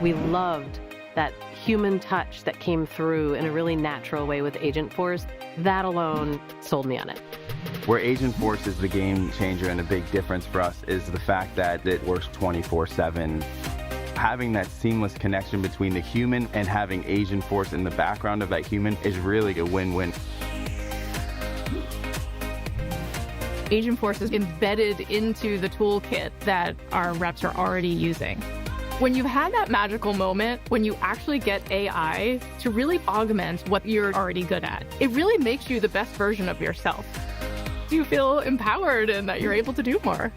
We loved that human touch that came through in a really natural way with Agentforce. That alone sold me on it. Where Agentforce is the game changer and a big difference for us is the fact that it works 24/7. Having that seamless connection between the human and having Agentforce in the background of that human is really a win-win. Agentforce is embedded into the toolkit that our reps are already using. When you've had that magical moment, when you actually get AI to really augment what you're already good at, it really makes you the best version of yourself. You feel empowered and that you're able to do more.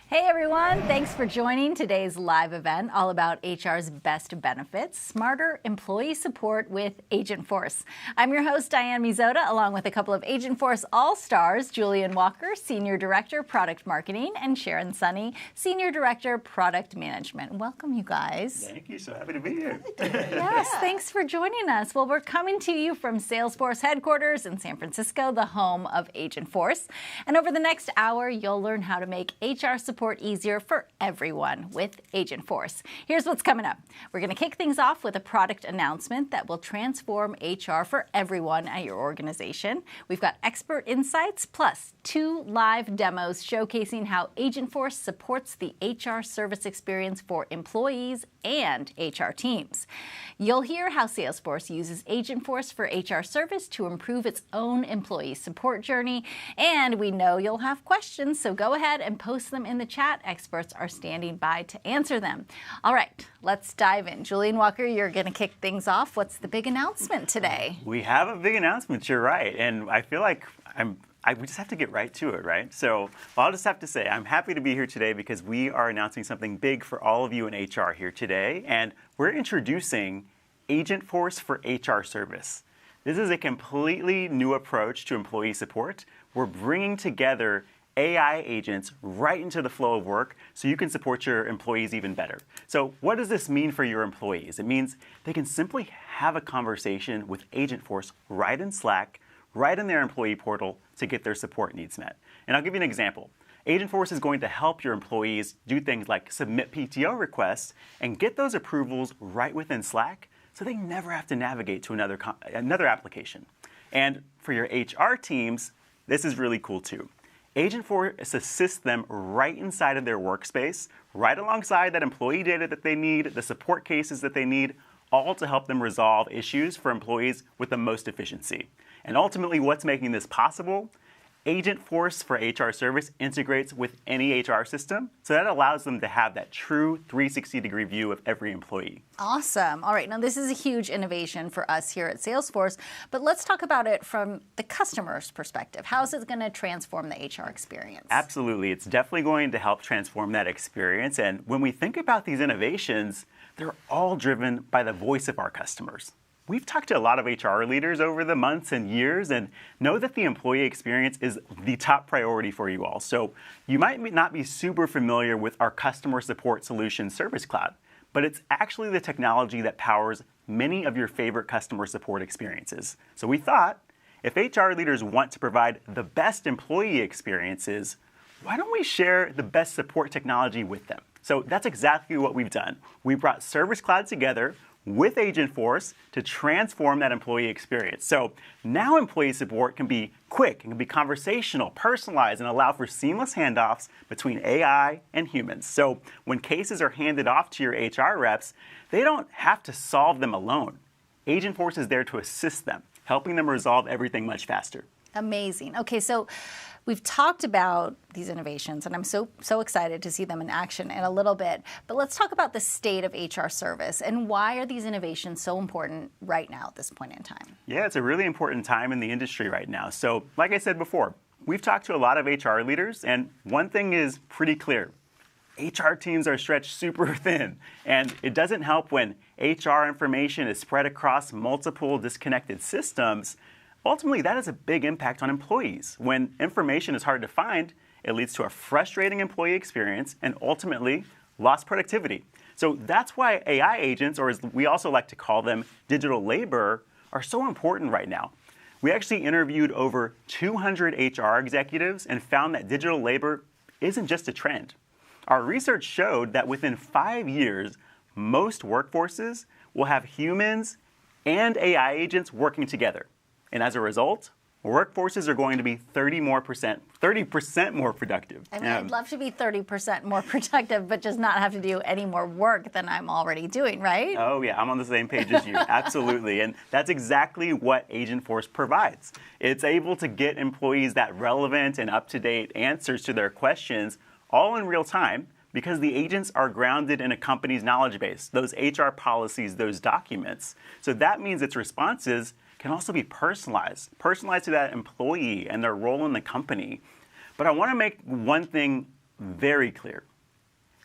Hey everyone, thanks for joining today's live event all about HR's best benefits, smarter employee support with Agentforce. I'm your host, Diane Mizota, along with a couple of Agentforce All-Stars, Julian Walker, Senior Director, Product Marketing, and Sharon Sunny, Senior Director, Product Management. Welcome, you guys. Thank you. So happy to be here. Yes, thanks for joining us. Well, we're coming to you from Salesforce headquarters in San Francisco, the home of Agentforce. And over the next hour, you'll learn how to make HR support easier for everyone with Agentforce. Here's what's coming up. We're going to kick things off with a product announcement that will transform HR for everyone at your organization. We've got expert insights plus 2 live demos showcasing how Agentforce supports the HR service experience for employees and HR teams. You'll hear how Salesforce uses Agentforce for HR service to improve its own employee support journey. And we know you'll have questions, so go ahead and post them in the chat. Experts are standing by to answer them. All right, let's dive in. Julian Walker, you're going to kick things off. What's the big announcement today? We have a big announcement, you're right. And I feel like we just have to get right to it, right? So I'll just have to say I'm happy to be here today because we are announcing something big for all of you in HR here today. And we're introducing Agentforce for HR service. This is a completely new approach to employee support. We're bringing together AI agents right into the flow of work so you can support your employees even better. So what does this mean for your employees? It means they can simply have a conversation with Agentforce right in Slack, right in their employee portal to get their support needs met. And I'll give you an example. Agentforce is going to help your employees do things like submit PTO requests and get those approvals right within Slack so they never have to navigate to another application. And for your HR teams, this is really cool too. Agentforce assists them right inside of their workspace, right alongside that employee data that they need, the support cases that they need, all to help them resolve issues for employees with the most efficiency. And ultimately, what's making this possible? Agentforce for HR service integrates with any HR system, so that allows them to have that true 360-degree view of every employee. Awesome. All right, now this is a huge innovation for us here at Salesforce, but let's talk about it from the customer's perspective. How is it going to transform the HR experience? Absolutely. It's definitely going to help transform that experience. And when we think about these innovations, they're all driven by the voice of our customers. We've talked to a lot of HR leaders over the months and years and know that the employee experience is the top priority for you all. So you might not be super familiar with our customer support solution Service Cloud, but it's actually the technology that powers many of your favorite customer support experiences. So we thought, if HR leaders want to provide the best employee experiences, why don't we share the best support technology with them? So that's exactly what we've done. We brought Service Cloud together with Agentforce to transform that employee experience. So now employee support can be quick, it can be conversational, personalized, and allow for seamless handoffs between AI and humans. So when cases are handed off to your HR reps, they don't have to solve them alone. Agentforce is there to assist them, helping them resolve everything much faster. Amazing. Okay, so we've talked about these innovations, and I'm so excited to see them in action in a little bit. But let's talk about the state of HR service and why are these innovations so important right now at this point in time? Yeah, it's a really important time in the industry right now. So like I said before, we've talked to a lot of HR leaders, and one thing is pretty clear. HR teams are stretched super thin, and it doesn't help when HR information is spread across multiple disconnected systems. Ultimately, that has a big impact on employees. When information is hard to find, it leads to a frustrating employee experience and ultimately lost productivity. So that's why AI agents, or as we also like to call them, digital labor, are so important right now. We actually interviewed over 200 HR executives and found that digital labor isn't just a trend. Our research showed that within 5 years, most workforces will have humans and AI agents working together. And as a result, workforces are going to be 30% more productive. I mean, I'd love to be 30% more productive, but just not have to do any more work than I'm already doing, right? Oh yeah, I'm on the same page as you, absolutely. And that's exactly what Agentforce provides. It's able to get employees that relevant and up-to-date answers to their questions all in real time, because the agents are grounded in a company's knowledge base, those HR policies, those documents. So that means its responses can also be personalized to that employee and their role in the company. But I want to make one thing very clear.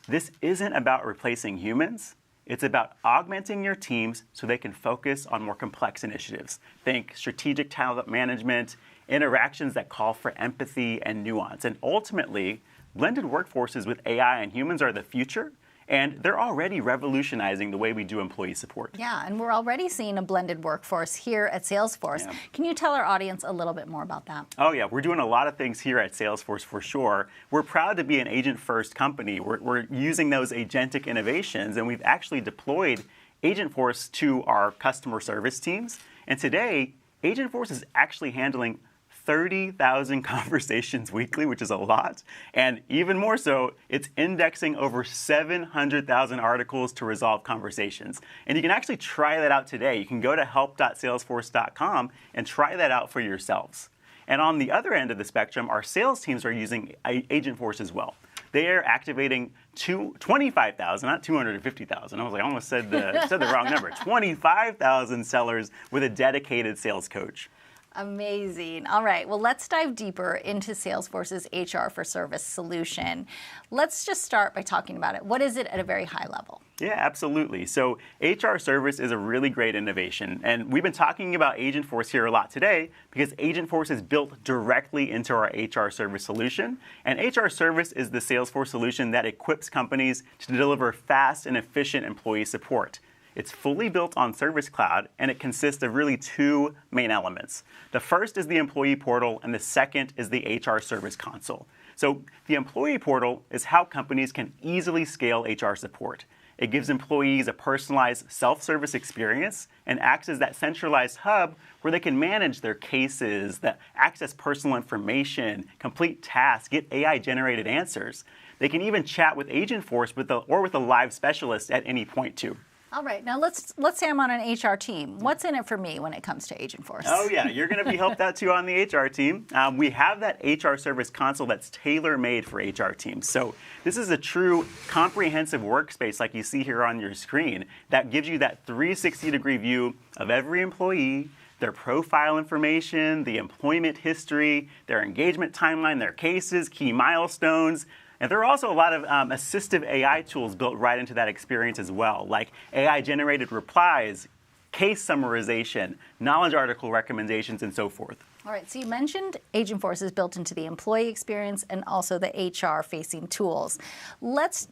This isn't about replacing humans. It's about augmenting your teams so they can focus on more complex initiatives. Think strategic talent management, interactions that call for empathy and nuance. And ultimately, blended workforces with AI and humans are the future, and they're already revolutionizing the way we do employee support. Yeah, and we're already seeing a blended workforce here at Salesforce. Yeah. Can you tell our audience a little bit more about that? Oh yeah, we're doing a lot of things here at Salesforce for sure. We're proud to be an agent-first company. We're using those agentic innovations, and we've actually deployed Agentforce to our customer service teams. And today, Agentforce is actually handling 30,000 conversations weekly, which is a lot. And even more so, it's indexing over 700,000 articles to resolve conversations. And you can actually try that out today. You can go to help.salesforce.com and try that out for yourselves. And on the other end of the spectrum, our sales teams are using Agentforce as well. They are activating 25,000, not 250,000. I was like, I almost said the wrong number. 25,000 sellers with a dedicated sales coach. Amazing. All right. Well, let's dive deeper into Salesforce's HR for Service solution. Let's just start by talking about it. What is it at a very high level? Yeah, absolutely. So HR Service is a really great innovation. And we've been talking about Agentforce here a lot today because Agentforce is built directly into our HR Service solution. And HR Service is the Salesforce solution that equips companies to deliver fast and efficient employee support. It's fully built on Service Cloud, and it consists of really two main elements. The first is the employee portal, and the second is the HR Service console. So the employee portal is how companies can easily scale HR support. It gives employees a personalized self-service experience and acts as that centralized hub where they can manage their cases, access personal information, complete tasks, get AI-generated answers. They can even chat with Agentforce or with a live specialist at any point too. All right, now let's say I'm on an HR team. What's in it for me when it comes to Agentforce? Oh yeah, you're going to be helped out too on the HR team. We have that HR Service console that's tailor-made for HR teams. So this is a true comprehensive workspace like you see here on your screen that gives you that 360-degree view of every employee, their profile information, the employment history, their engagement timeline, their cases, key milestones. And there are also a lot of assistive AI tools built right into that experience as well, like AI-generated replies, case summarization, knowledge article recommendations, and so forth. All right, so you mentioned Agentforce is built into the employee experience and also the HR-facing tools. Let's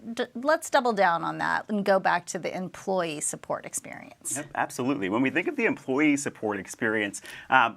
double down on that and go back to the employee support experience. Yep, absolutely. When we think of the employee support experience,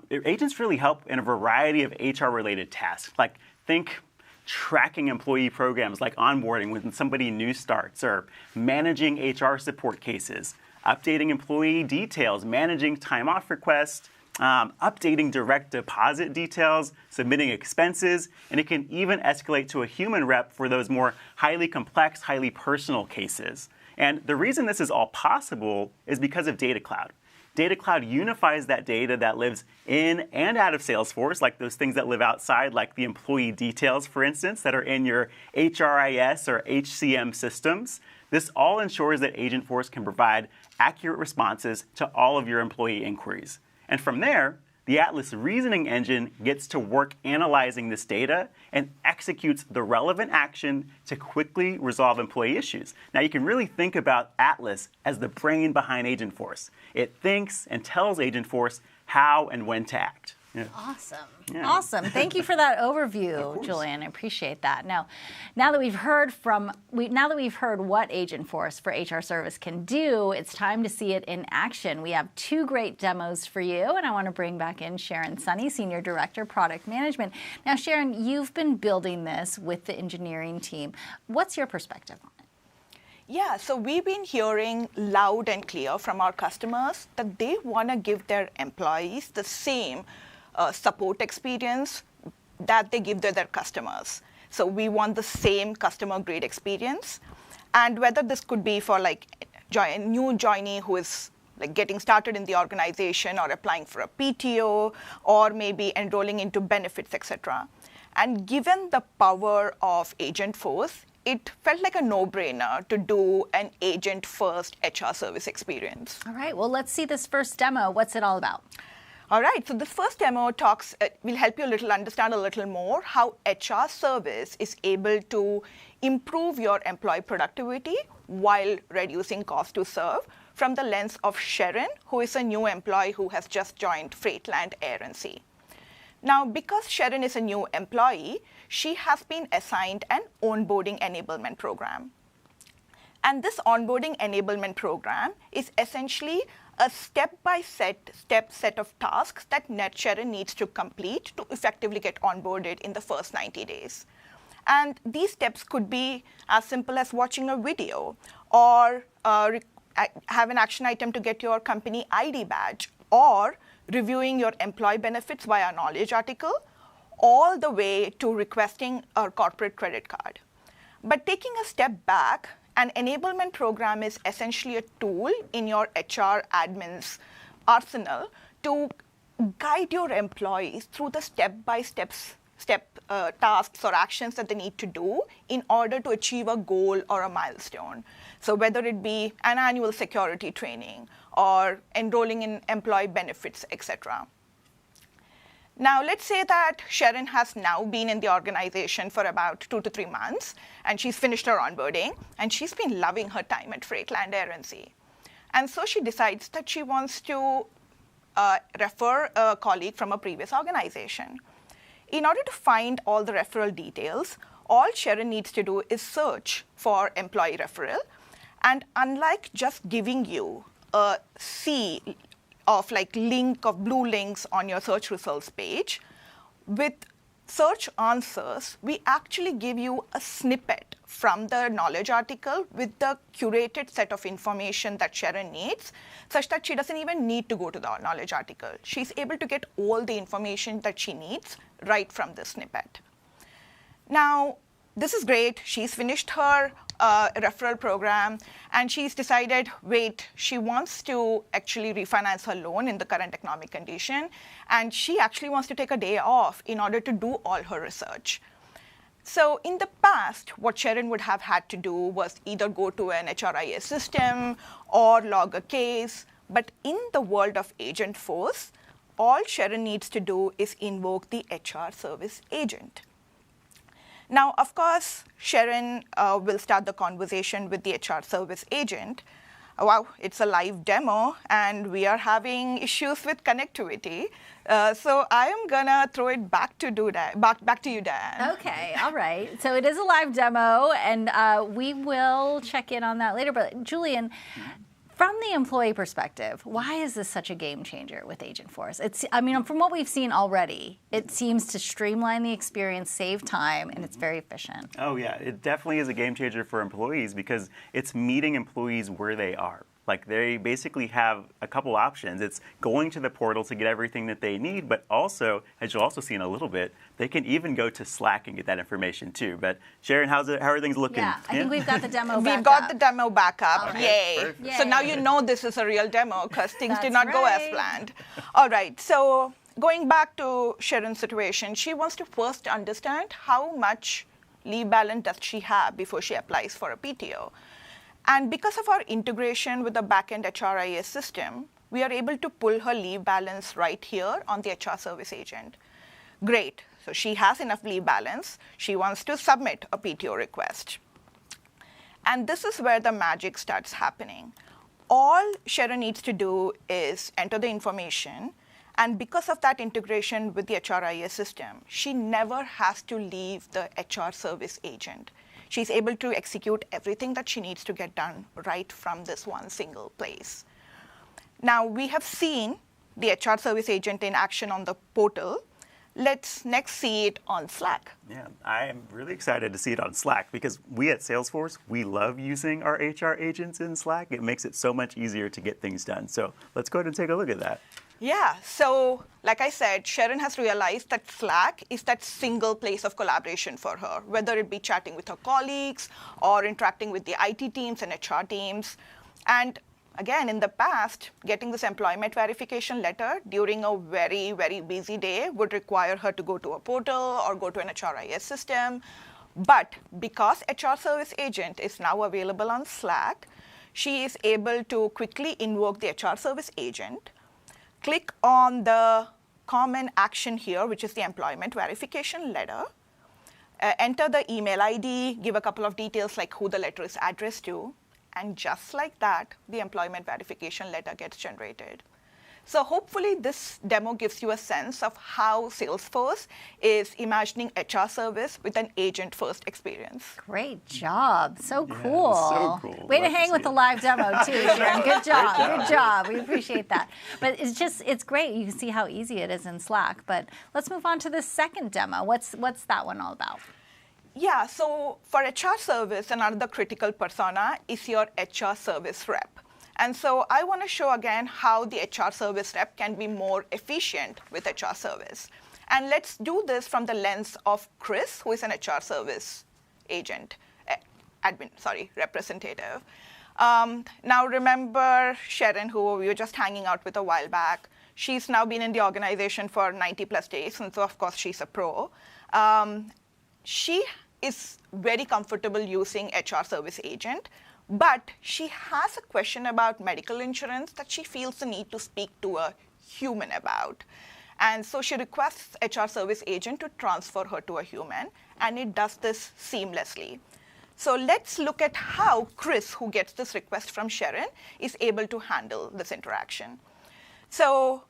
agents really help in a variety of HR-related tasks. Like think tracking employee programs like onboarding when somebody new starts, or managing HR support cases, updating employee details, managing time off requests, updating direct deposit details, submitting expenses, and it can even escalate to a human rep for those more highly complex, highly personal cases. And the reason this is all possible is because of Data Cloud. Data Cloud unifies that data that lives in and out of Salesforce, like those things that live outside, like the employee details, for instance, that are in your HRIS or HCM systems. This all ensures that Agentforce can provide accurate responses to all of your employee inquiries. And from there, the Atlas reasoning engine gets to work analyzing this data and executes the relevant action to quickly resolve employee issues. Now, you can really think about Atlas as the brain behind Agentforce. It thinks and tells Agentforce how and when to act. Yeah. Awesome. Yeah. Awesome. Thank you for that overview, Julian. I appreciate that. Now that we've heard what Agentforce for HR Service can do, it's time to see it in action. We have 2 great demos for you, and I want to bring back in Sharon Sunny, Senior Director, Product Management. Now, Sharon, you've been building this with the engineering team. What's your perspective on it? Yeah, so we've been hearing loud and clear from our customers that they want to give their employees the same support experience that they give their customers. So we want the same customer grade experience. And whether this could be for like a new joinee who is like getting started in the organization or applying for a PTO or maybe enrolling into benefits, etc. And given the power of Agentforce, it felt like a no-brainer to do an agent-first HR service experience. All right, well, let's see this first demo. What's it all about? All right, so this first demo will help you understand a little more how HR service is able to improve your employee productivity while reducing cost to serve from the lens of Sharon, who is a new employee who has just joined Freightland Air & Sea. Now, because Sharon is a new employee, she has been assigned an onboarding enablement program. And this onboarding enablement program is essentially a step-by-step set of tasks that Sharon needs to complete to effectively get onboarded in the first 90 days. And these steps could be as simple as watching a video or have an action item to get your company ID badge or reviewing your employee benefits via a knowledge article, all the way to requesting a corporate credit card. But taking a step back, an enablement program is essentially a tool in your HR admin's arsenal to guide your employees through the step-by-step tasks or actions that they need to do in order to achieve a goal or a milestone. So whether it be an annual security training or enrolling in employee benefits, etc. Now, let's say that Sharon has now been in the organization for about 2 to 3 months, and she's finished her onboarding, and she's been loving her time at Freightland Air & Sea. And so she decides that she wants to refer a colleague from a previous organization. In order to find all the referral details, all Sharon needs to do is search for employee referral. And unlike just giving you a sea of blue links on your search results page, with search answers, we actually give you a snippet from the knowledge article with the curated set of information that Sharon needs, such that she doesn't even need to go to the knowledge article. She's able to get all the information that she needs right from this snippet. Now, this is great. She's finished her referral program, and she's decided, she wants to actually refinance her loan in the current economic condition, and she actually wants to take a day off in order to do all her research. So in the past, what Sharon would have had to do was either go to an HRIS system or log a case, but in the world of Agentforce, all Sharon needs to do is invoke the HR service agent. Now, of course, Sharon will start the conversation with the HR service agent. Wow, it's a live demo, and we are having issues with connectivity. So I am gonna throw it back to you, Dan. Okay, all right. So it is a live demo, and we will check in on that later. But Julian, from the employee perspective, why is this such a game changer with Agentforce? From what we've seen already, it seems to streamline the experience, save time, and it's very efficient. Oh yeah, it definitely is a game changer for employees because it's meeting employees where they are. Like, they basically have a couple options. It's going to the portal to get everything that they need, but also, as you'll also see in a little bit, they can even go to Slack and get that information too. But Sharon, how are things looking? Yeah, I think we've got the demo back up. We've got the demo back up. Right. Yay. Yay. So now you know this is a real demo because things did not go as planned. All right, so going back to Sharon's situation, she wants to first understand how much leave balance does she have before she applies for a PTO. And because of our integration with the backend HRIS system, we are able to pull her leave balance right here on the HR service agent. Great. So she has enough leave balance. She wants to submit a PTO request. And this is where the magic starts happening. All Sharon needs to do is enter the information, And because of that integration with the HRIS system, she never has to leave the HR service agent. She's able to execute everything that she needs to get done right from this one single place. Now, we have seen the HR service agent in action on the portal. Let's next see it on Slack. Yeah, I am really excited to see it on Slack because we at Salesforce, we love using our HR agents in Slack. It makes it so much easier to get things done. So let's go ahead and take a look at that. Yeah, so like I said, Sharon has realized that Slack is that single place of collaboration for her, whether it be chatting with her colleagues or interacting with the IT teams and HR teams. And again, in the past, getting this employment verification letter during a very, very busy day would require her to go to a portal or go to an HRIS system. But because HR Service Agent is now available on Slack, she is able to quickly invoke the HR Service Agent, click on the common action here, which is the employment verification letter, enter the email ID, give a couple of details like who the letter is addressed to, and just like that, the employment verification letter gets generated. So hopefully this demo gives you a sense of how Salesforce is imagining HR service with an agent-first experience. Great job. So Yeah, cool. so cool. Way to Love to hang see with the it. live demo too, Sharon. Good job. job. Good job. We appreciate that. But it's great. You can see how easy it is in Slack. But let's move on to the second demo. What's that one all about? Yeah, so for HR service, another critical persona is your HR service rep. And so I want to show again how the HR service rep can be more efficient with HR service. And let's do this from the lens of Chris, who is an HR service agent, representative. Now remember Sharon, who we were just hanging out with a while back. She's now been in the organization for 90 plus days, and so of course she's a pro. She is very comfortable using HR service agent, but she has a question about medical insurance that she feels the need to speak to a human about. And so she requests HR service agent to transfer her to a human, and it does this seamlessly. So let's look at how Chris, who gets this request from Sharon, is able to handle this interaction. So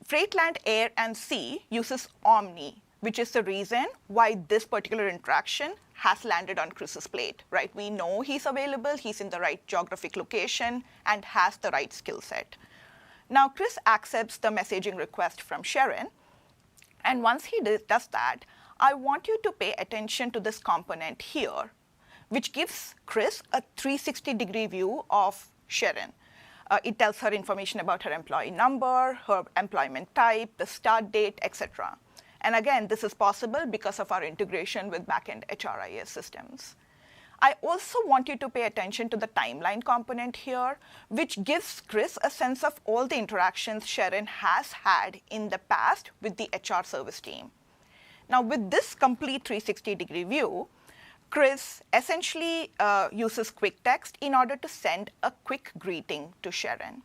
Freightland Air and Sea uses Omni, which is the reason why this particular interaction has landed on Chris's plate, right? We know he's available, he's in the right geographic location, and has the right skill set. Now, Chris accepts the messaging request from Sharon, and once he does that, I want you to pay attention to this component here, which gives Chris a 360-degree view of Sharon. It tells her information about her employee number, her employment type, the start date, etc. And again, this is possible because of our integration with backend HRIS systems. I also want you to pay attention to the timeline component here, which gives Chris a sense of all the interactions Sharon has had in the past with the HR service team. Now, with this complete 360-degree view, Chris essentially uses quick text in order to send a quick greeting to Sharon.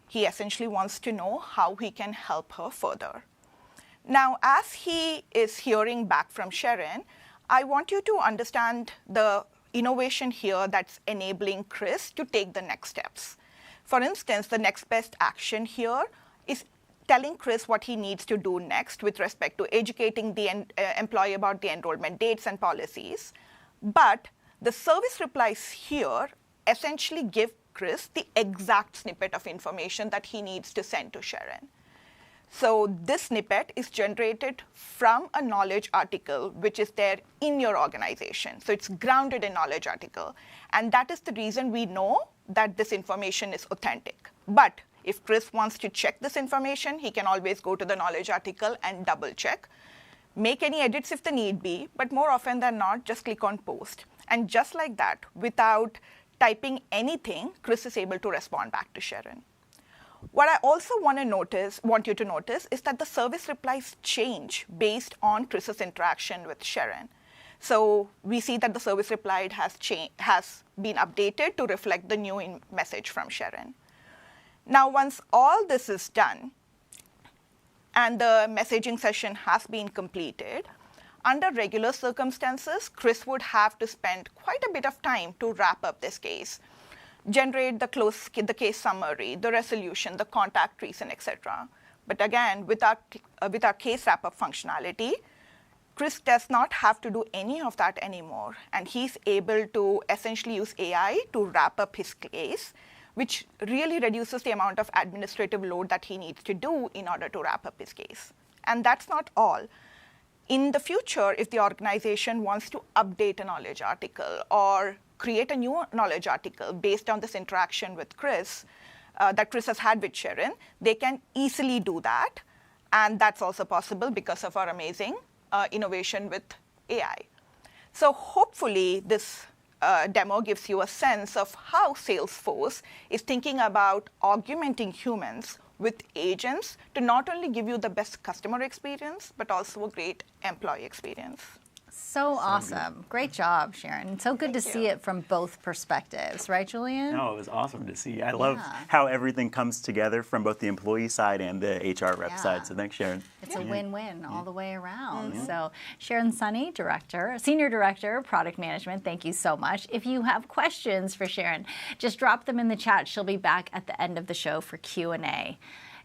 He essentially wants to know how he can help her further. Now, as he is hearing back from Sharon, I want you to understand the innovation here that's enabling Chris to take the next steps. For instance, the next best action here is telling Chris what he needs to do next with respect to educating the employee about the enrollment dates and policies. But the service replies here essentially give Chris the exact snippet of information that he needs to send to Sharon. So this snippet is generated from a knowledge article, which is there in your organization. So it's grounded in knowledge article. And that is the reason we know that this information is authentic. But if Chris wants to check this information, he can always go to the knowledge article and double check. Make any edits if the need be, but more often than not, just click on post. And just like that, without typing anything, Chris is able to respond back to Sharon. What I also want you to notice is that the service replies change based on Chris's interaction with Sharon. So we see that the service reply has been updated to reflect the new message from Sharon. Now, once all this is done and the messaging session has been completed, under regular circumstances, Chris would have to spend quite a bit of time to wrap up this case. generate the case summary, the resolution, the contact reason, etc. But again, with our case wrap-up functionality, Chris does not have to do any of that anymore. And he's able to essentially use AI to wrap up his case, which really reduces the amount of administrative load that he needs to do in order to wrap up his case. And that's not all. In the future, if the organization wants to update a knowledge article or create a new knowledge article based on this interaction with Chris, that Chris has had with Sharon, they can easily do that. And that's also possible because of our amazing innovation with AI. So hopefully this demo gives you a sense of how Salesforce is thinking about augmenting humans with agents to not only give you the best customer experience, but also a great employee experience. So awesome. Great job, Sharon. So good to see it from both perspectives, right, Julian? No, it was awesome to see. I love how everything comes together from both the employee side and the HR rep side. So thanks, Sharon. It's a win-win all the way around. So Sharon Sunny, Senior Director, Product Management, thank you so much. If you have questions for Sharon, just drop them in the chat. She'll be back at the end of the show for Q&A.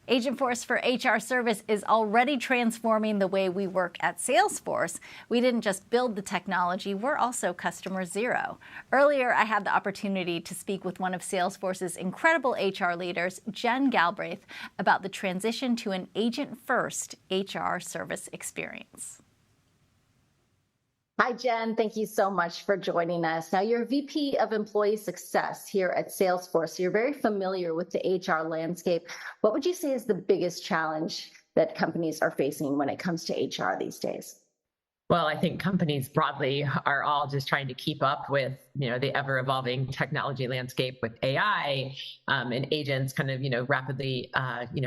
Agentforce for HR Service is already transforming the way we work at Salesforce. We didn't just build the technology, we're also customer zero. Earlier, I had the opportunity to speak with one of Salesforce's incredible HR leaders, Jen Galbraith, about the transition to an agent-first HR service experience. Hi, Jen. Thank you so much for joining us. Now, you're VP of Employee Success here at Salesforce. So you're very familiar with the HR landscape. What would you say is the biggest challenge that companies are facing when it comes to HR these days? Well, I think companies broadly are all just trying to keep up with, the ever-evolving technology landscape with AI and agents kind of, rapidly,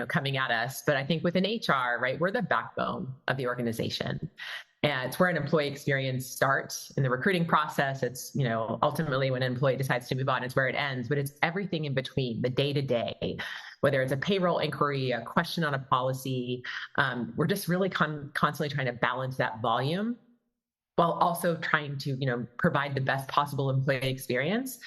coming at us. But I think within HR, right, we're the backbone of the organization. And it's where an employee experience starts in the recruiting process. It's, ultimately when an employee decides to move on, it's where it ends. But it's everything in between, the day-to-day, whether it's a payroll inquiry, a question on a policy. We're just really constantly trying to balance that volume while also trying to, provide the best possible employee experience,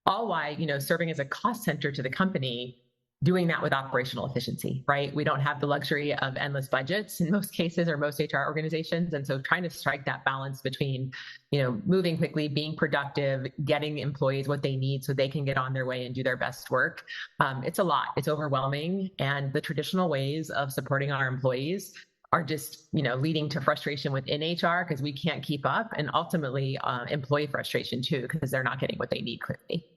all while, serving as a cost center to the company, doing that with operational efficiency, right? We don't have the luxury of endless budgets in most cases or most HR organizations. And so trying to strike that balance between, moving quickly, being productive, getting employees what they need so they can get on their way and do their best work. It's a lot. It's overwhelming. And the traditional ways of supporting our employees are just, leading to frustration within HR because we can't keep up, and ultimately employee frustration too, because they're not getting what they need quickly.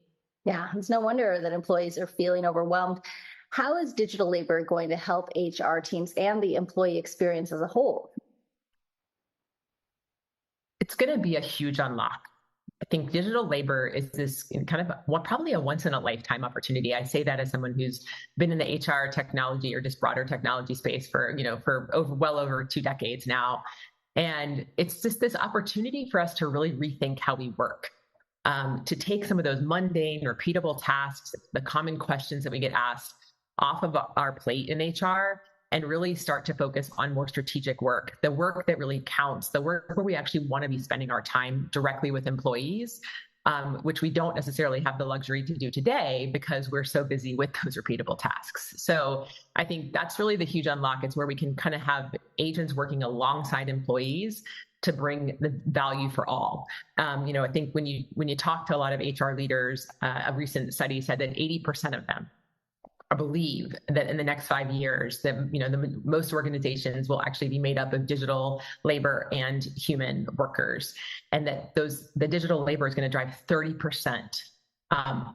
Yeah, it's no wonder that employees are feeling overwhelmed. How is digital labor going to help HR teams and the employee experience as a whole? It's going to be a huge unlock. I think digital labor is this kind of probably a once-in-a-lifetime opportunity. I say that as someone who's been in the HR technology or just broader technology space for well over 2 decades now. And it's just this opportunity for us to really rethink how we work. To take some of those mundane, repeatable tasks, the common questions that we get asked off of our plate in HR, and really start to focus on more strategic work, the work that really counts, the work where we actually want to be spending our time directly with employees, which we don't necessarily have the luxury to do today because we're so busy with those repeatable tasks. So I think that's really the huge unlock. It's where we can kind of have agents working alongside employees to bring the value for all. I think when you talk to a lot of HR leaders, a recent study said that 80% of them believe that in the next 5 years that most organizations will actually be made up of digital labor and human workers, and that the digital labor is going to drive 30%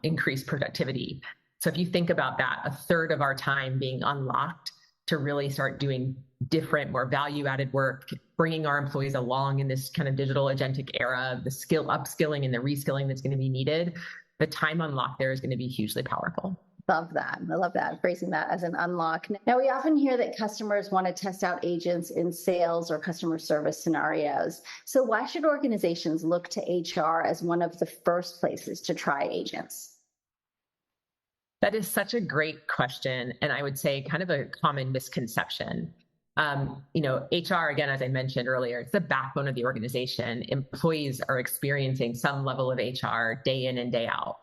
increased productivity. So if you think about that, a third of our time being unlocked to really start doing different, more value-added work, bringing our employees along in this kind of digital agentic era, the upskilling and the reskilling that's going to be needed, the time unlock there is going to be hugely powerful. Love that. I love that, phrasing that as an unlock. Now, we often hear that customers want to test out agents in sales or customer service scenarios. So why should organizations look to HR as one of the first places to try agents? That is such a great question. And I would say kind of a common misconception. HR, again, as I mentioned earlier, it's the backbone of the organization. Employees are experiencing some level of HR day in and day out.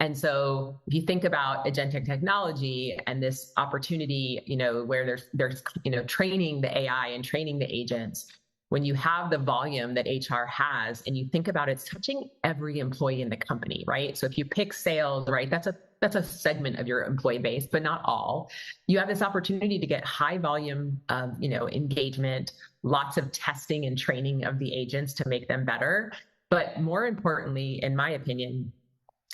And so if you think about agentic technology and this opportunity, where there's training the AI and training the agents, when you have the volume that HR has and you think about it's touching every employee in the company, right? So if you pick sales, right, that's a segment of your employee base, but not all. You have this opportunity to get high volume of, engagement, lots of testing and training of the agents to make them better. But more importantly, in my opinion,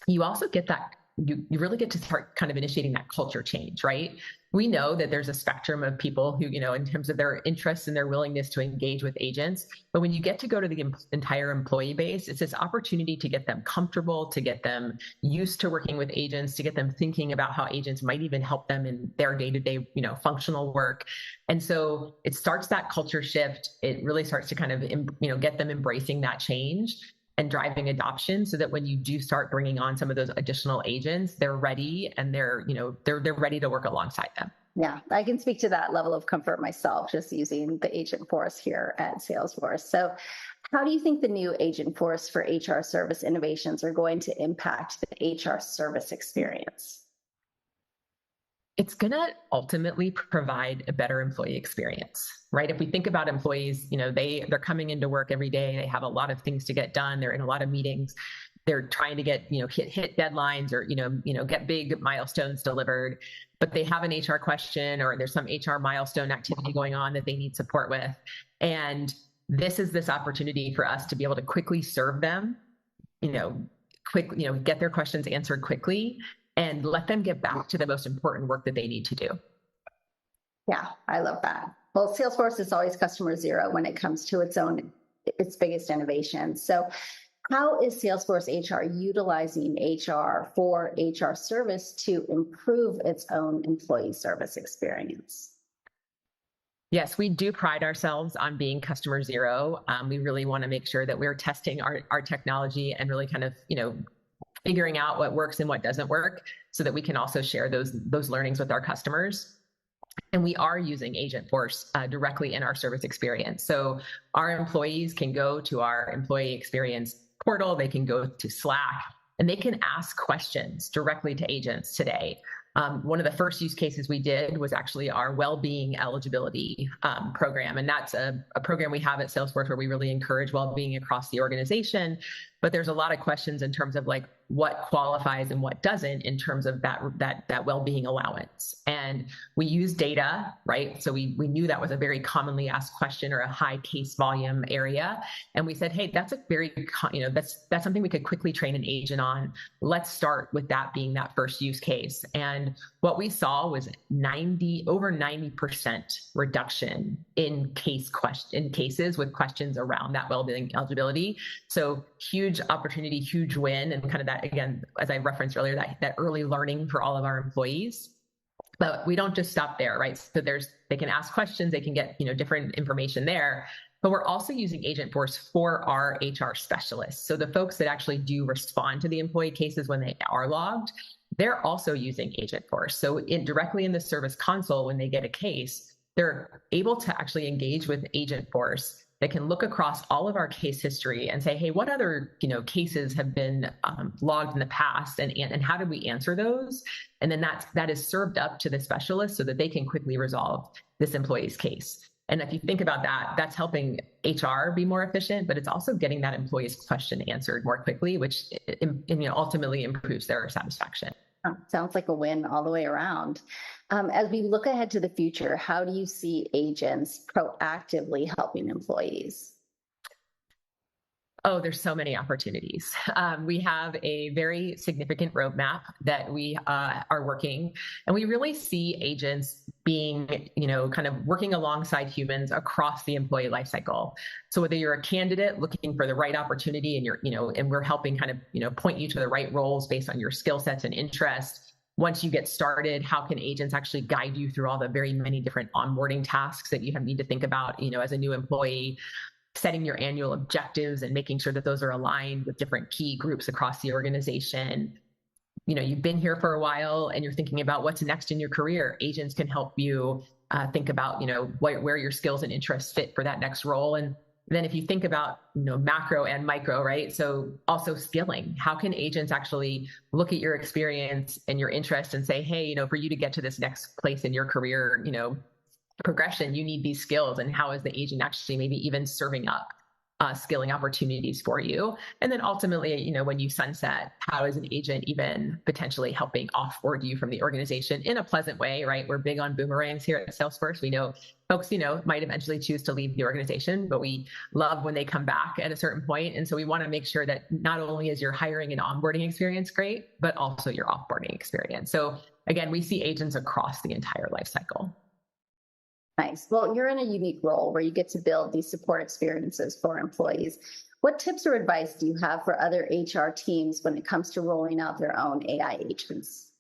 you also get that, you really get to start kind of initiating that culture change, right? We know that there's a spectrum of people who, in terms of their interests and their willingness to engage with agents. But when you get to go to the entire employee base, it's this opportunity to get them comfortable, to get them used to working with agents, to get them thinking about how agents might even help them in their day-to-day, functional work. And so it starts that culture shift. It really starts to kind of, get them embracing that change and driving adoption, so that when you do start bringing on some of those additional agents, they're ready and they're ready to work alongside them. Yeah, I can speak to that level of comfort myself, just using the Agentforce here at Salesforce. So how do you think the new Agentforce for HR service innovations are going to impact the HR service experience? It's going to ultimately provide a better employee experience, right? If we think about employees, they're coming into work every day. They have a lot of things to get done. They're in a lot of meetings. They're trying to get, hit deadlines or, get big milestones delivered, but they have an HR question or there's some HR milestone activity going on that they need support with. And this is this opportunity for us to be able to quickly serve them, get their questions answered quickly, and let them get back to the most important work that they need to do. Yeah, I love that. Well, Salesforce is always customer zero when it comes to its biggest innovation. So how is Salesforce HR utilizing HR for HR service to improve its own employee service experience? Yes, we do pride ourselves on being customer zero. We really want to make sure that we're testing our technology and really kind of, figuring out what works and what doesn't work, so that we can also share those learnings with our customers. And we are using Agentforce directly in our service experience. So our employees can go to our employee experience portal, they can go to Slack, and they can ask questions directly to agents today. One of the first use cases we did was actually our well-being eligibility program. And that's a program we have at Salesforce where we really encourage well-being across the organization. But there's a lot of questions in terms of like what qualifies and what doesn't in terms of that well-being allowance. And we use data, right? So we knew that was a very commonly asked question or a high case volume area. And we said, hey, that's a very, that's something we could quickly train an agent on. Let's start with that being that first use case. And what we saw was over 90% reduction in cases with questions around that well-being eligibility. So huge opportunity, huge win, and kind of that, again, as I referenced earlier, that early learning for all of our employees. But we don't just stop there, right? So they can ask questions, they can get, different information there. But we're also using Agentforce for our HR specialists. So the folks that actually do respond to the employee cases when they are logged, they're also using Agentforce. So directly in the service console, when they get a case, they're able to actually engage with Agentforce. They can look across all of our case history and say, hey, what other cases have been logged in the past, and how did we answer those? And then that is served up to the specialist so that they can quickly resolve this employee's case. And if you think about that, that's helping HR be more efficient, but it's also getting that employee's question answered more quickly, which ultimately improves their satisfaction. Sounds like a win all the way around. As we look ahead to the future, how do you see agents proactively helping employees? Oh, there's so many opportunities. We have a very significant roadmap that we are working, and we really see agents being, kind of working alongside humans across the employee lifecycle. So whether you're a candidate looking for the right opportunity and and we're helping kind of, point you to the right roles based on your skill sets and interests. Once you get started, how can agents actually guide you through all the very many different onboarding tasks that you need to think about, as a new employee? Setting your annual objectives and making sure that those are aligned with different key groups across the organization. You've been here for a while and you're thinking about what's next in your career. Agents can help you think about, where your skills and interests fit for that next role. And then if you think about, macro and micro, right? So also skilling, how can agents actually look at your experience and your interest and say, hey, for you to get to this next place in your career, progression, you need these skills, and how is the agent actually maybe even serving up skilling opportunities for you? And then ultimately, when you sunset, how is an agent even potentially helping offboard you from the organization in a pleasant way, right? We're big on boomerangs here at Salesforce. We know folks, might eventually choose to leave the organization, but we love when they come back at a certain point. And so we want to make sure that not only is your hiring and onboarding experience great, but also your offboarding experience. So again, we see agents across the entire life cycle. Nice. Well, you're in a unique role where you get to build these support experiences for employees. What tips or advice do you have for other HR teams when it comes to rolling out their own AI agents?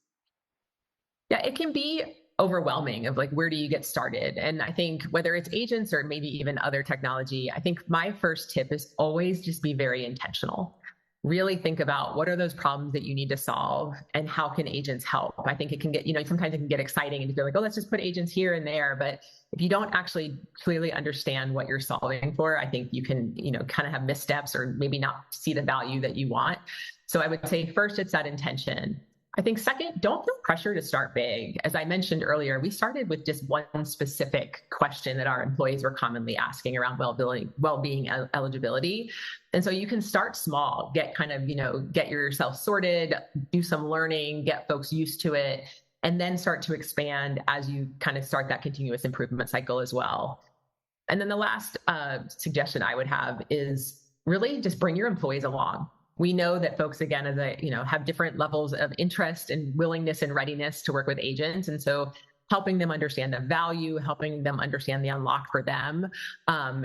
Yeah, it can be overwhelming of where do you get started? And I think whether it's agents or maybe even other technology, I think my first tip is always just be very intentional. Really think about what are those problems that you need to solve and how can agents help? I think it can get, sometimes it can get exciting and to feel like, oh, let's just put agents here and there. But if you don't actually clearly understand what you're solving for, I think you can, kind of have missteps or maybe not see the value that you want. So I would say first, it's that intention. I think second, don't feel pressure to start big. As I mentioned earlier, we started with just one specific question that our employees were commonly asking around well-being eligibility. And so you can start small, get get yourself sorted, do some learning, get folks used to it, and then start to expand as you kind of start that continuous improvement cycle as well. And then the last suggestion I would have is really just bring your employees along. We know that folks, again, have different levels of interest and willingness and readiness to work with agents. And so helping them understand the value, helping them understand the unlock for them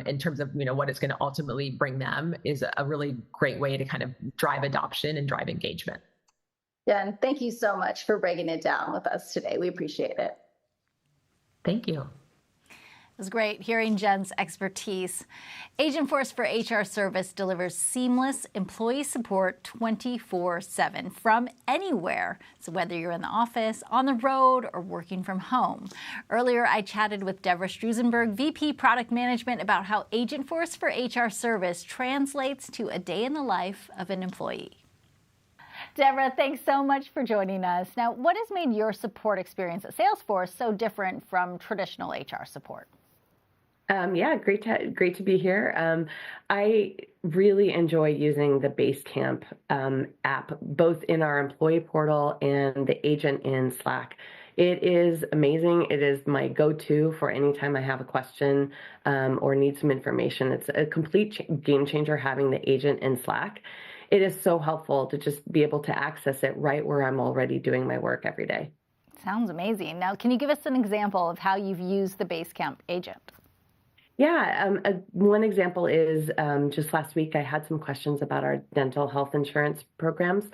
in terms of, what it's going to ultimately bring them is a really great way to kind of drive adoption and drive engagement. Jen, thank you so much for breaking it down with us today. We appreciate it. Thank you. It was great hearing Jen's expertise. Agentforce for HR Service delivers seamless employee support 24/7 from anywhere. So whether you're in the office, on the road, or working from home. Earlier, I chatted with Deborah Struenberg, VP Product Management, about how Agentforce for HR Service translates to a day in the life of an employee. Deborah, thanks so much for joining us. Now, what has made your support experience at Salesforce so different from traditional HR support? Great to be here. I really enjoy using the Basecamp app, both in our employee portal and the agent in Slack. It is amazing. It is my go-to for any time I have a question or need some information. It's a complete game changer having the agent in Slack. It is so helpful to just be able to access it right where I'm already doing my work every day. Sounds amazing. Now, can you give us an example of how you've used the Basecamp agent? Yeah, one example is just last week I had some questions about our dental health insurance programs.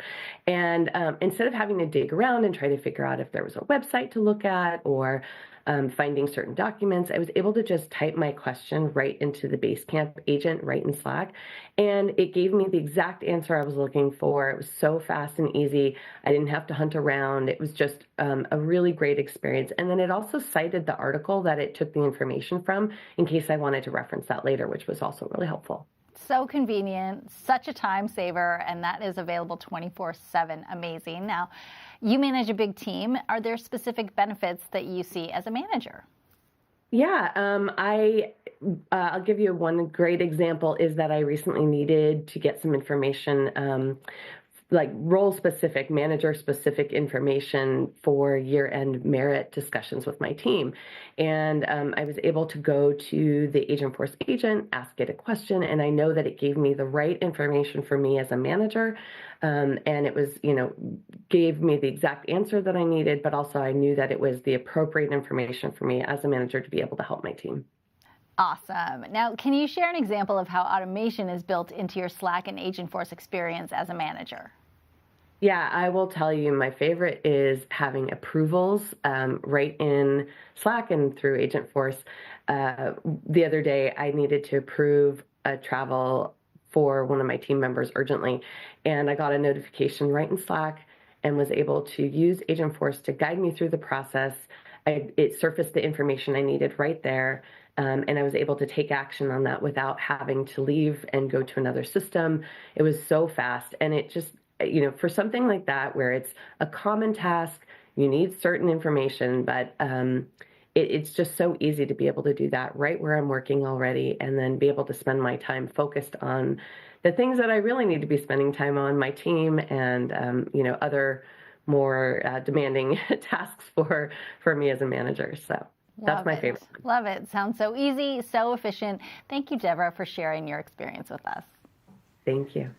And instead of having to dig around and try to figure out if there was a website to look at or finding certain documents, I was able to just type my question right into the Basecamp agent right in Slack. And it gave me the exact answer I was looking for. It was so fast and easy. I didn't have to hunt around. It was just a really great experience. And then it also cited the article that it took the information from in case I wanted to reference that later, which was also really helpful. So convenient, such a time saver, and that is available 24/7. Amazing. Now, you manage a big team. Are there specific benefits that you see as a manager? Yeah, I'll give you one great example is that I recently needed to get some information, like role-specific, manager-specific information for year-end merit discussions with my team. And I was able to go to the Agentforce agent, ask it a question, and I know that it gave me the right information for me as a manager. And it was, gave me the exact answer that I needed, but also I knew that it was the appropriate information for me as a manager to be able to help my team. Awesome. Now, can you share an example of how automation is built into your Slack and Agentforce experience as a manager? Yeah, I will tell you my favorite is having approvals right in Slack and through Agentforce. The other day, I needed to approve a travel for one of my team members urgently, and I got a notification right in Slack and was able to use Agentforce to guide me through the process. It surfaced the information I needed right there, And I was able to take action on that without having to leave and go to another system. It was so fast. And it just, for something like that, where it's a common task, you need certain information, but it's just so easy to be able to do that right where I'm working already, and then be able to spend my time focused on the things that I really need to be spending time on, my team, and other more demanding tasks for me as a manager. So that's my favorite. Love it. Sounds so easy, so efficient. Thank you, Deborah, for sharing your experience with us. Thank you.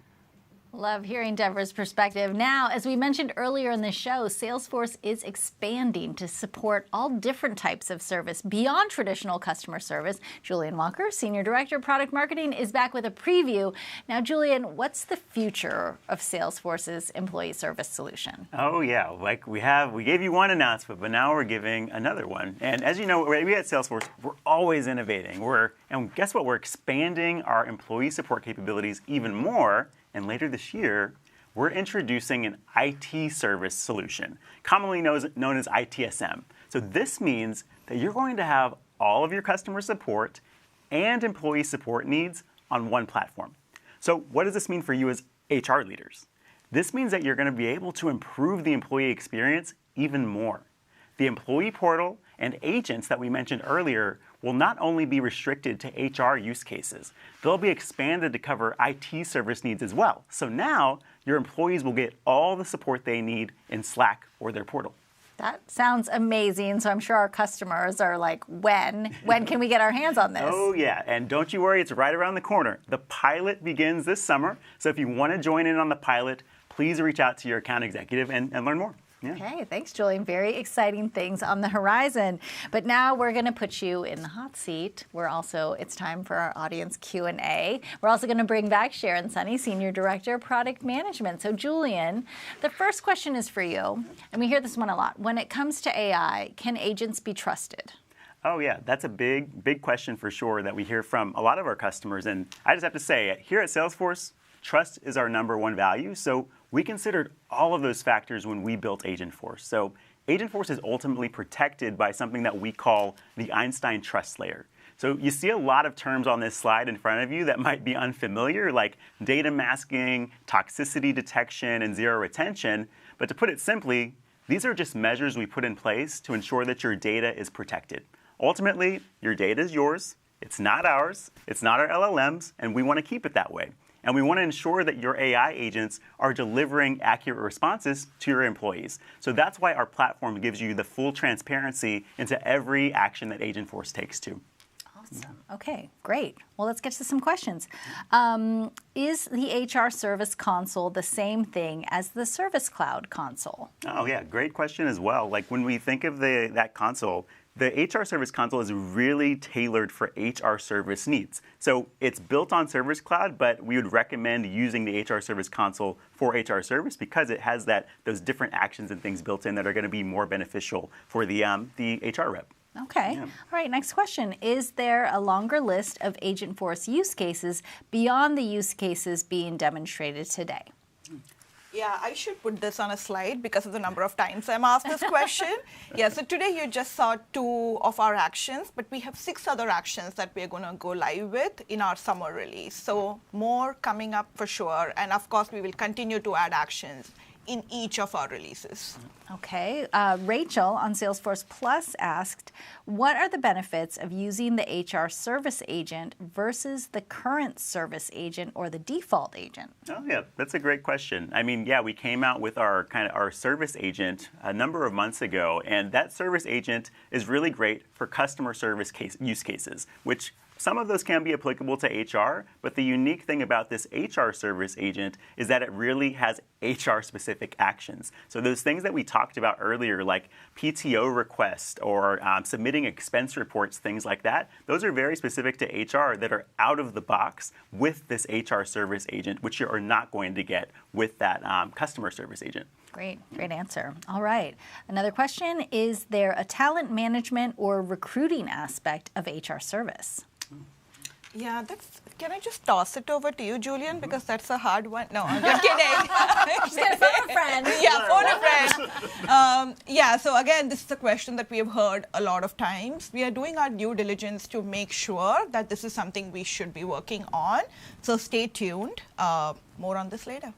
Love hearing Deborah's perspective. Now, as we mentioned earlier in the show, Salesforce is expanding to support all different types of service beyond traditional customer service. Julian Walker, Senior Director of Product Marketing, is back with a preview. Now, Julian, what's the future of Salesforce's employee service solution? Oh, yeah. Like we gave you one announcement, but now we're giving another one. And as you know, we at Salesforce, we're always innovating. And guess what? We're expanding our employee support capabilities even more. And later this year, we're introducing an IT service solution, commonly known as ITSM. So this means that you're going to have all of your customer support and employee support needs on one platform. So what does this mean for you as HR leaders? This means that you're going to be able to improve the employee experience even more. The employee portal and agents that we mentioned earlier will not only be restricted to HR use cases, they'll be expanded to cover IT service needs as well. So now your employees will get all the support they need in Slack or their portal. That sounds amazing. So I'm sure our customers are like, when can we get our hands on this? Oh, yeah. And don't you worry, it's right around the corner. The pilot begins this summer. So if you want to join in on the pilot, please reach out to your account executive and learn more. Yeah. Okay, thanks, Julian. Very exciting things on the horizon. But now we're going to put you in the hot seat. It's time for our audience Q&A. We're also going to bring back Sharon Sunny, Senior Director of Product Management. So, Julian, the first question is for you, and we hear this one a lot. When it comes to AI, can agents be trusted? Oh, yeah, that's a big question for sure that we hear from a lot of our customers. And I just have to say, here at Salesforce, trust is our #1 value. So we considered all of those factors when we built Agentforce. So Agentforce is ultimately protected by something that we call the Einstein trust layer. So you see a lot of terms on this slide in front of you that might be unfamiliar, like data masking, toxicity detection, and zero retention. But to put it simply, these are just measures we put in place to ensure that your data is protected. Ultimately, your data is yours. It's not ours. It's not our LLMs, and we want to keep it that way. And we want to ensure that your AI agents are delivering accurate responses to your employees. So that's why our platform gives you the full transparency into every action that Agentforce takes too. Awesome. Okay, great. Well, let's get to some questions. Is the HR Service Console the same thing as the Service Cloud console? Oh, yeah, great question as well. Like when we think of that console, the HR Service Console is really tailored for HR service needs. So it's built on Service Cloud, but we would recommend using the HR Service Console for HR service because it has those different actions and things built in that are going to be more beneficial for the HR rep. Okay. Yeah. All right, next question. Is there a longer list of Agentforce use cases beyond the use cases being demonstrated today? Yeah, I should put this on a slide because of the number of times I'm asked this question. Yeah, so today you just saw 2 of our actions, but we have 6 other actions that we're going to go live with in our summer release. So more coming up for sure. And of course, we will continue to add actions in each of our releases. Okay. Rachel on Salesforce Plus asked, what are the benefits of using the HR service agent versus the current service agent or the default agent? Oh, yeah, that's a great question. I mean, yeah, we came out with our service agent a number of months ago, and that service agent is really great for customer service use cases, which some of those can be applicable to HR, but the unique thing about this HR service agent is that it really has HR-specific actions. So those things that we talked about earlier, like PTO requests or submitting expense reports, things like that, those are very specific to HR that are out of the box with this HR service agent, which you are not going to get with that customer service agent. Great answer. All right. Another question, is there a talent management or recruiting aspect of HR service? Yeah, can I just toss it over to you, Julian? Because that's a hard one. No, I'm just kidding. Just gonna phone a friend. Yeah, phone a friend. So again, this is a question that we have heard a lot of times. We are doing our due diligence to make sure that this is something we should be working on. So stay tuned. More on this later.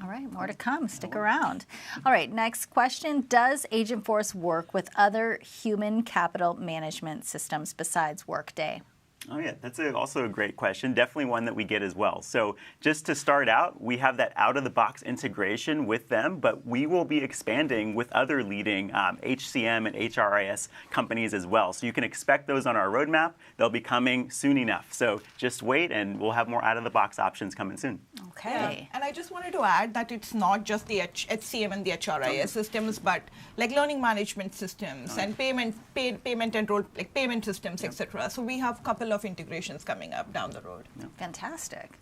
All right, more to come. Stick around. All right, next question. Does Agentforce work with other human capital management systems besides Workday? Oh yeah, that's also a great question. Definitely one that we get as well. So just to start out, we have that out-of-the-box integration with them, but we will be expanding with other leading HCM and HRIS companies as well. So you can expect those on our roadmap. They'll be coming soon enough. So just wait, and we'll have more out-of-the-box options coming soon. Okay. Yeah. And I just wanted to add that it's not just the HCM and the HRIS systems, but like learning management systems and payment and payment systems, etc. So we have a couple of integrations coming up down the road. Fantastic.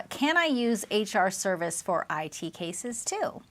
Can I use HR service for IT cases too?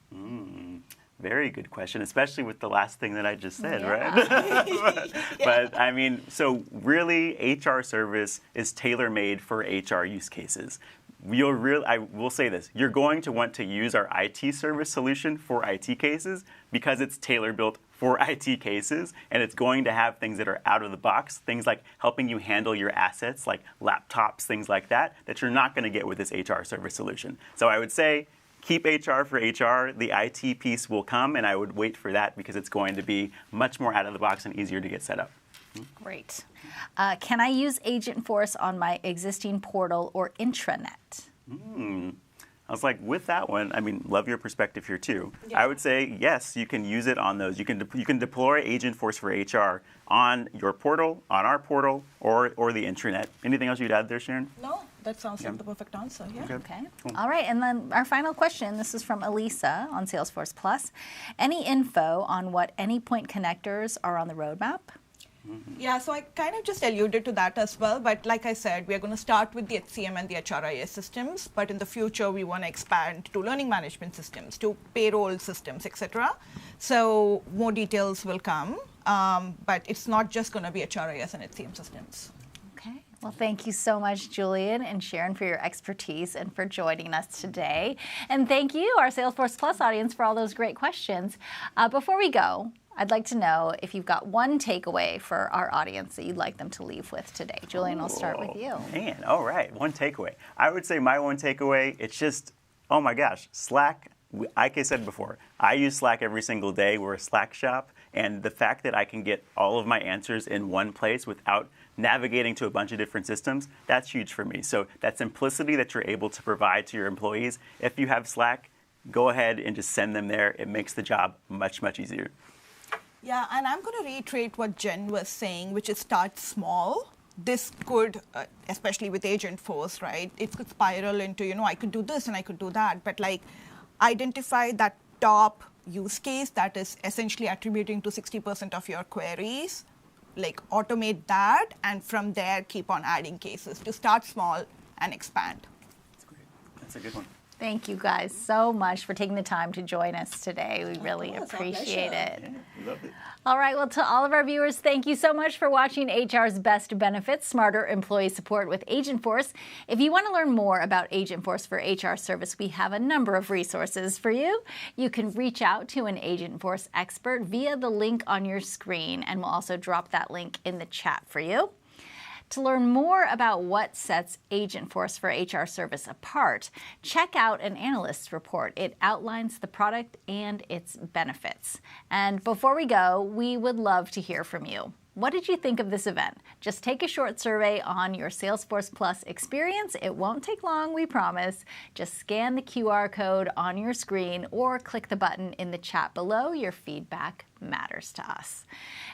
Very good question, especially with the last thing that I just said, right? But I mean, so really HR service is tailor-made for HR use cases. I will say this, you're going to want to use our IT service solution for IT cases because it's tailor-built for IT cases, and it's going to have things that are out of the box, things like helping you handle your assets, like laptops, things like that you're not going to get with this HR service solution. So I would say, keep HR for HR. The IT piece will come, and I would wait for that because it's going to be much more out of the box and easier to get set up. Great. Can I use Agentforce on my existing portal or intranet? I was like, with that one, I mean, love your perspective here too. Yeah. I would say, yes, you can use it on those. You can deploy Agentforce for HR on your portal, on our portal, or the intranet. Anything else you'd add there, Sharon? No, that sounds like the perfect answer. Yeah. Okay. Cool. All right, and then our final question. This is from Elisa on Salesforce Plus. Any info on what endpoint connectors are on the roadmap? Yeah, so I kind of just alluded to that as well. But like I said, we are going to start with the HCM and the HRIS systems. But in the future, we want to expand to learning management systems, to payroll systems, etc. So more details will come. But it's not just going to be HRIS and HCM systems. Okay. Well, thank you so much, Julian and Sharon, for your expertise and for joining us today. And thank you, our Salesforce Plus audience, for all those great questions. Before we go, I'd like to know if you've got one takeaway for our audience that you'd like them to leave with today. Julian, I'll start with you. Man, all right, one takeaway. I would say my one takeaway, it's just, oh my gosh, Slack, like I said before, I use Slack every single day. We're a Slack shop, and the fact that I can get all of my answers in one place without navigating to a bunch of different systems, that's huge for me. So that simplicity that you're able to provide to your employees, if you have Slack, go ahead and just send them there. It makes the job much, much easier. Yeah, and I'm going to reiterate what Jen was saying, which is start small. This could, especially with Agentforce, right, it could spiral into, I could do this and I could do that. But identify that top use case that is essentially attributing to 60% of your queries, automate that, and from there keep on adding cases to start small and expand. That's great. That's a good one. Thank you guys so much for taking the time to join us today. We really appreciate it. Yeah, we loved it. All right, well, to all of our viewers, thank you so much for watching HR's Best Benefits, Smarter Employee Support with Agentforce. If you want to learn more about Agentforce for HR service, we have a number of resources for you. You can reach out to an Agentforce expert via the link on your screen, and we'll also drop that link in the chat for you. To learn more about what sets Agentforce for HR service apart, check out an analyst's report. It outlines the product and its benefits. And before we go, we would love to hear from you. What did you think of this event? Just take a short survey on your Salesforce Plus experience. It won't take long, we promise. Just scan the QR code on your screen or click the button in the chat below. Your feedback matters to us.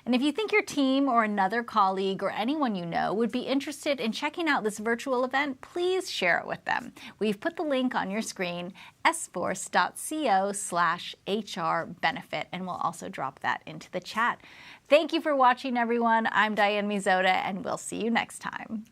And if you think your team or another colleague or anyone you know would be interested in checking out this virtual event, please share it with them. We've put the link on your screen, sforce.co/HR benefit, and we'll also drop that into the chat. Thank you for watching, everyone. I'm Diane Mizota, and we'll see you next time.